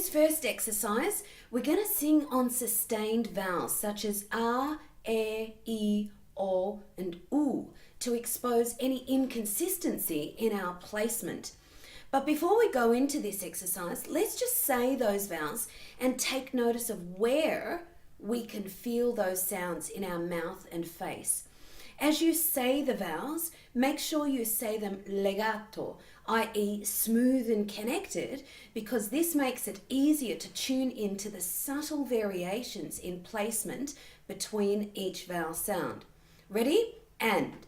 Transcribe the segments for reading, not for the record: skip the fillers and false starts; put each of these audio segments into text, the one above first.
this first exercise, we're going to sing on sustained vowels such as R, E, O, and U to expose any inconsistency in our placement. But before we go into this exercise, let's just say those vowels and take notice of where we can feel those sounds in our mouth and face. As you say the vowels, make sure you say them legato, i.e. smooth and connected, because this makes it easier to tune into the subtle variations in placement between each vowel sound. Ready? And.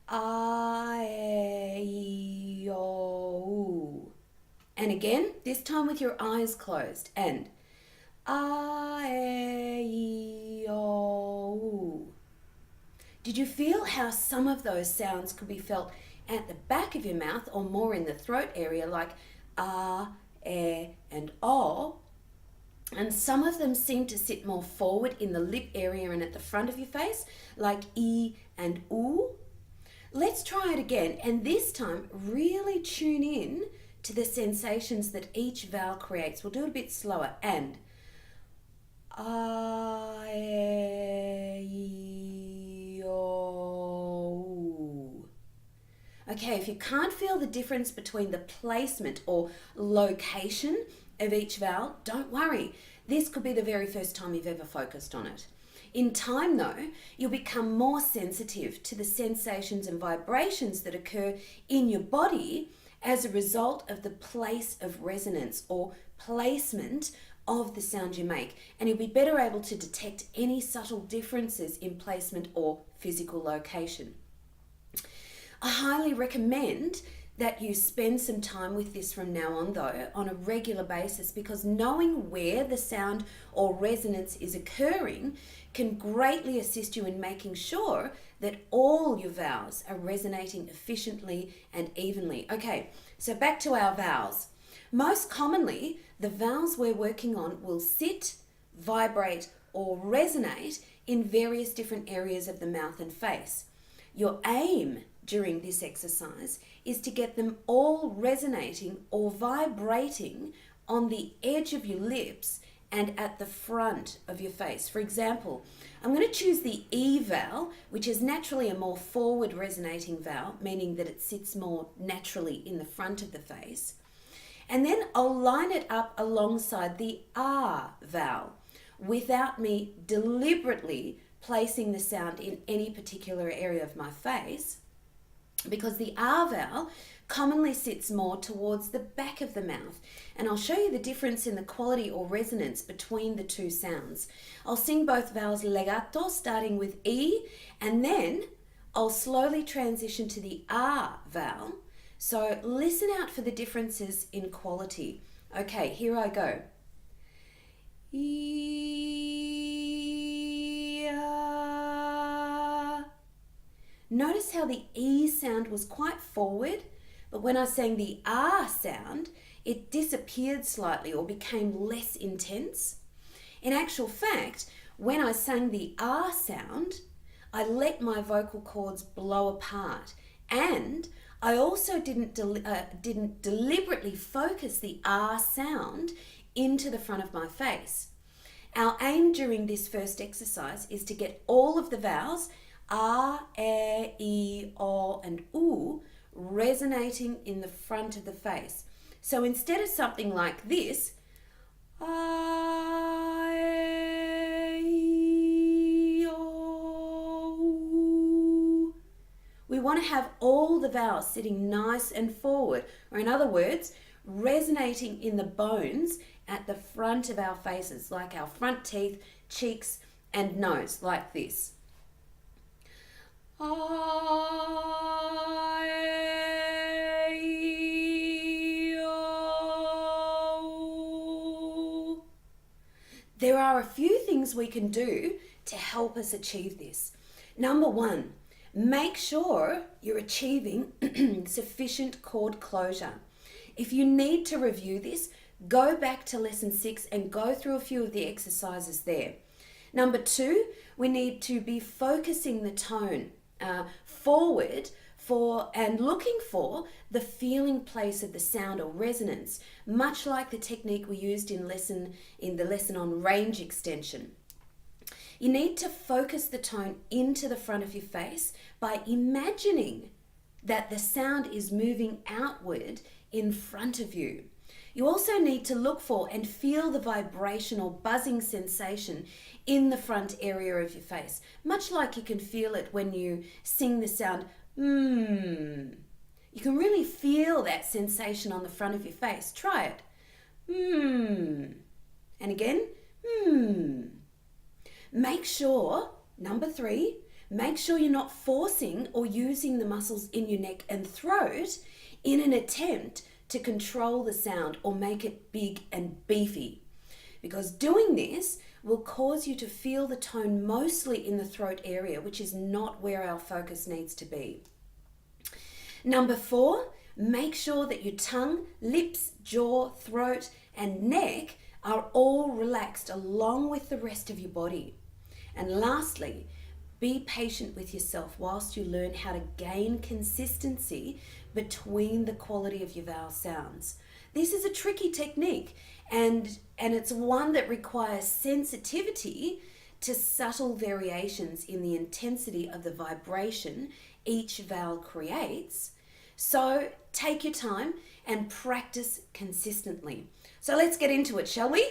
A, E, O, U. And again, this time with your eyes closed. And. A, E, O, U. Did you feel how some of those sounds could be felt at the back of your mouth or more in the throat area, like A, E, and O? And some of them seem to sit more forward in the lip area and at the front of your face, like E and U. Let's try it again, and this time really tune in to the sensations that each vowel creates. We'll do it a bit slower. And. A, E, O. Okay, if you can't feel the difference between the placement or location of each vowel, don't worry. This could be the very first time you've ever focused on it. In time, though, you'll become more sensitive to the sensations and vibrations that occur in your body as a result of the place of resonance or placement of the sound you make, and you'll be better able to detect any subtle differences in placement or physical location. I highly recommend that you spend some time with this from now on, though, on a regular basis, because knowing where the sound or resonance is occurring can greatly assist you in making sure that all your vowels are resonating efficiently and evenly. Okay, so back to our vowels. Most commonly, the vowels we're working on will sit, vibrate, or resonate in various different areas of the mouth and face. Your aim during this exercise is to get them all resonating or vibrating on the edge of your lips and at the front of your face. For example, I'm going to choose the E vowel, which is naturally a more forward resonating vowel, meaning that it sits more naturally in the front of the face. And then I'll line it up alongside the R vowel without me deliberately placing the sound in any particular area of my face, because the R vowel commonly sits more towards the back of the mouth. And I'll show you the difference in the quality or resonance between the two sounds. I'll sing both vowels legato, starting with E, and then I'll slowly transition to the R vowel. So listen out for the differences in quality. Okay, here I go. E, A. Notice how the E sound was quite forward, but when I sang the R sound, it disappeared slightly or became less intense. In actual fact, when I sang the R sound, I let my vocal cords blow apart, and I also didn't deliberately focus the R sound into the front of my face. Our aim during this first exercise is to get all of the vowels R, E, O, and U resonating in the front of the face. So instead of something like this, A, E, O, U, we want to have all the vowels sitting nice and forward, or in other words, resonating in the bones at the front of our faces, like our front teeth, cheeks, and nose, like this. There are a few things we can do to help us achieve this. Number one, make sure you're achieving sufficient chord closure. If you need to review this, go back to lesson 6 and go through a few of the exercises there. Number two, we need to be focusing the tone forward and looking for the feeling place of the sound or resonance, much like the technique we used in the lesson on range extension. You need to focus the tone into the front of your face by imagining that the sound is moving outward in front of you. You also need to look for and feel the vibration or buzzing sensation in the front area of your face, much like you can feel it when you sing the sound mmm. You can really feel that sensation on the front of your face. Try it. Mmm. And again, mmm. Make sure, number 3, make sure you're not forcing or using the muscles in your neck and throat in an attempt to control the sound or make it big and beefy. Because doing this will cause you to feel the tone mostly in the throat area, which is not where our focus needs to be. Number 4, make sure that your tongue, lips, jaw, throat, and neck are all relaxed along with the rest of your body. And lastly, be patient with yourself whilst you learn how to gain consistency between the quality of your vowel sounds. This is a tricky technique, and it's one that requires sensitivity to subtle variations in the intensity of the vibration each vowel creates. So take your time and practice consistently. So let's get into it, shall we?